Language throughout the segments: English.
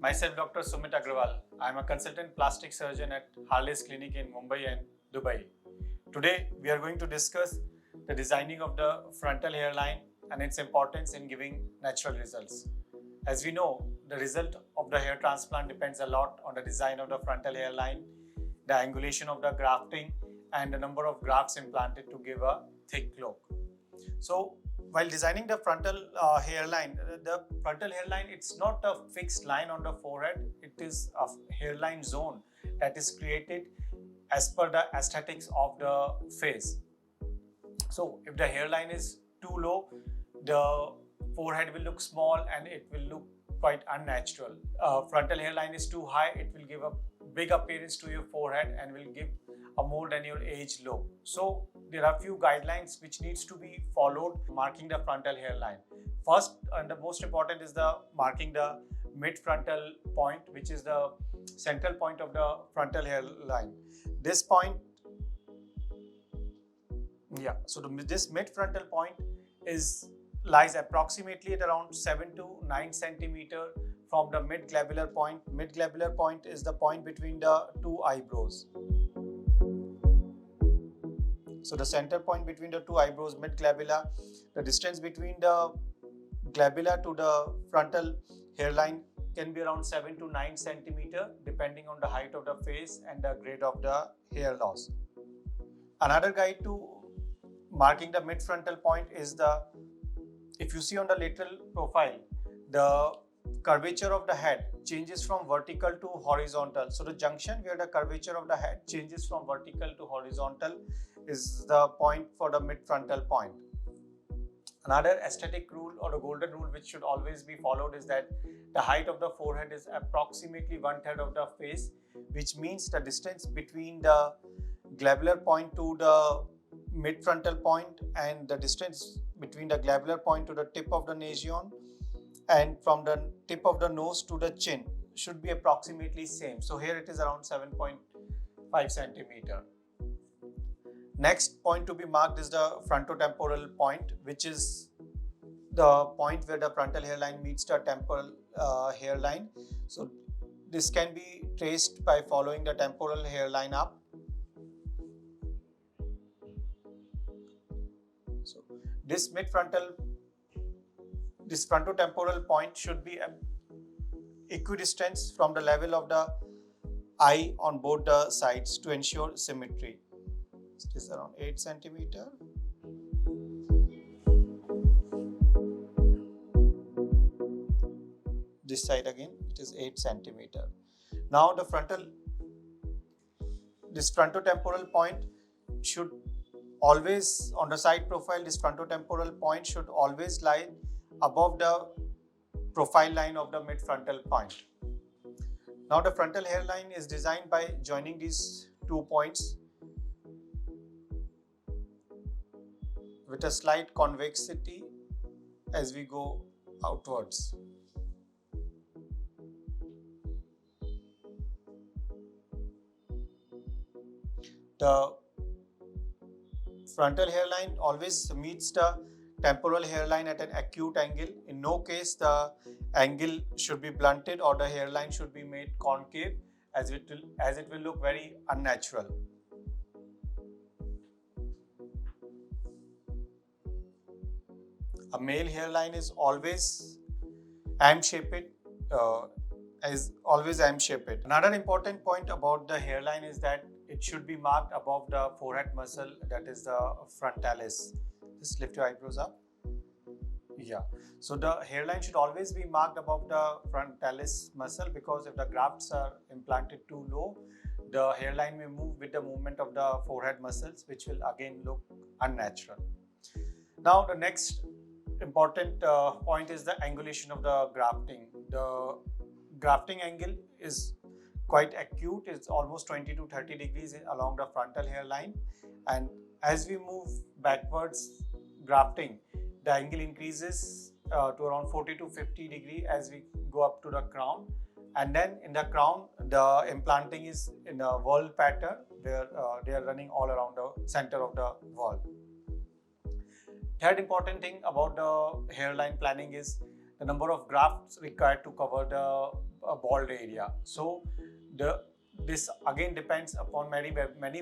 Myself, Dr. Sumit Agrawal. I am a consultant plastic surgeon at Harleys clinic in Mumbai and Dubai. Today, we are going to discuss the designing of the frontal hairline and its importance in giving natural results. As we know, the result of the hair transplant depends a lot on the design of the frontal hairline, the angulation of the grafting, and the number of grafts implanted to give a thick look. So, while designing the frontal hairline, it's not a fixed line on the forehead. It is a hairline zone that is created as per the aesthetics of the face. So, if the hairline is too low, the forehead will look small and it will look quite unnatural. Frontal hairline is too high, it will give a big appearance to your forehead and will give a more than your age look. So there are few guidelines which needs to be followed marking the frontal hairline. First and the most important is the marking the mid-frontal point, which is the central point of the frontal hairline. This point, this mid-frontal point lies approximately at around 7 to 9 centimeter from the mid-glabellar point. Mid-glabellar point is the point between the two eyebrows. So the center point between the two eyebrows, mid-glabella, the distance between the glabella to the frontal hairline can be around 7 to 9 centimeter depending on the height of the face and the grade of the hair loss. Another guide to marking the mid-frontal point is if you see on the lateral profile, the curvature of the head changes from vertical to horizontal. So the junction where the curvature of the head changes from vertical to horizontal is the point for the mid-frontal point. Another aesthetic rule or the golden rule which should always be followed is that the height of the forehead is approximately 1/3 of the face, which means the distance between the glabellar point to the mid-frontal point and the distance between the glabellar point to the tip of the nasion and from the tip of the nose to the chin should be approximately same. So here it is around 7.5 centimeter. Next point to be marked is the frontotemporal point, which is the point where the frontal hairline meets the temporal hairline. So this can be traced by following the temporal hairline up. So this frontotemporal point should be equidistant from the level of the eye on both the sides to ensure symmetry. It is around 8 centimeter. This side again, it is 8 centimeter. Now this frontotemporal point should always, on the side profile, this frontotemporal point should always lie above the profile line of the mid-frontal point. Now the frontal hairline is designed by joining these 2 points with a slight convexity as we go outwards. The frontal hairline always meets the temporal hairline at an acute angle. In no case the angle should be blunted or the hairline should be made concave as it will look very unnatural. A male hairline is always M-shaped. Another important point about the hairline is that it should be marked above the forehead muscle, that is the frontalis. Just lift your eyebrows up. Yeah. So the hairline should always be marked above the frontalis muscle, because if the grafts are implanted too low, the hairline may move with the movement of the forehead muscles, which will again look unnatural. Now the next important point is the angulation of the grafting. The grafting angle is quite acute. It's almost 20 to 30 degrees along the frontal hairline, and as we move backwards grafting, the angle increases to around 40 to 50 degrees as we go up to the crown, and then in the crown the implanting is in a whirl pattern where they are running all around the center of the whirl. Third important thing about the hairline planning is the number of grafts required to cover the a bald area. So this again depends upon many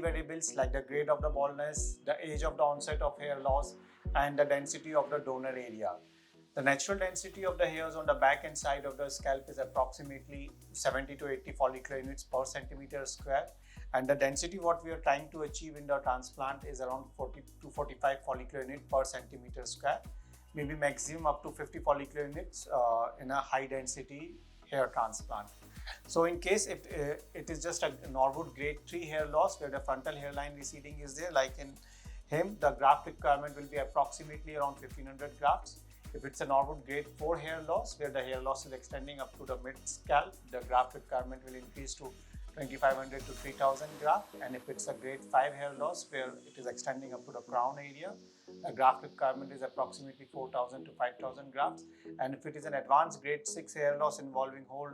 variables like the grade of the baldness, the age of the onset of hair loss, and the density of the donor area. The natural density of the hairs on the back and side of the scalp is approximately 70 to 80 follicular units per centimeter square, and the density what we are trying to achieve in the transplant is around 40 to 45 follicular units per centimeter square, maybe maximum up to 50 follicular units in a high density hair transplant. So in case it is just a Norwood grade 3 hair loss where the frontal hairline receding is there, like in him, the graft requirement will be approximately around 1500 grafts. If it's a Norwood grade 4 hair loss where the hair loss is extending up to the mid scalp, the graft requirement will increase to 2500 to 3000 graft. And if it's a grade 5 hair loss where it is extending up to the crown area, the graft requirement is approximately 4000 to 5000 grafts. And if it is an advanced grade 6 hair loss involving whole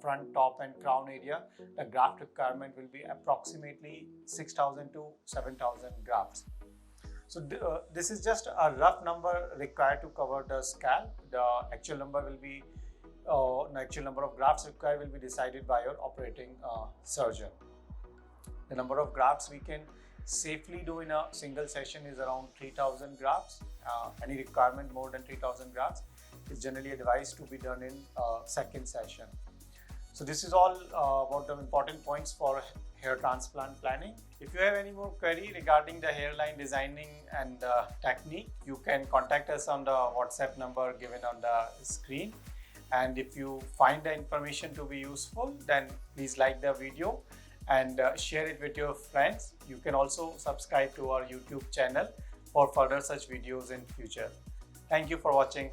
front, top and crown area, the graft requirement will be approximately 6000 to 7000 grafts. So this is just a rough number required to cover the scalp. The actual number will be the actual number of grafts required will be decided by your operating surgeon. The number of grafts we can safely do in a single session is around 3000 grafts. Any requirement more than 3000 grafts is generally advised to be done in second session. So this is all about the important points for hair transplant planning. If you have any more query regarding the hairline designing and technique, you can contact us on the WhatsApp number given on the screen. And if you find the information to be useful, then please like the video and share it with your friends. You can also subscribe to our YouTube channel for further such videos in future. Thank you for watching.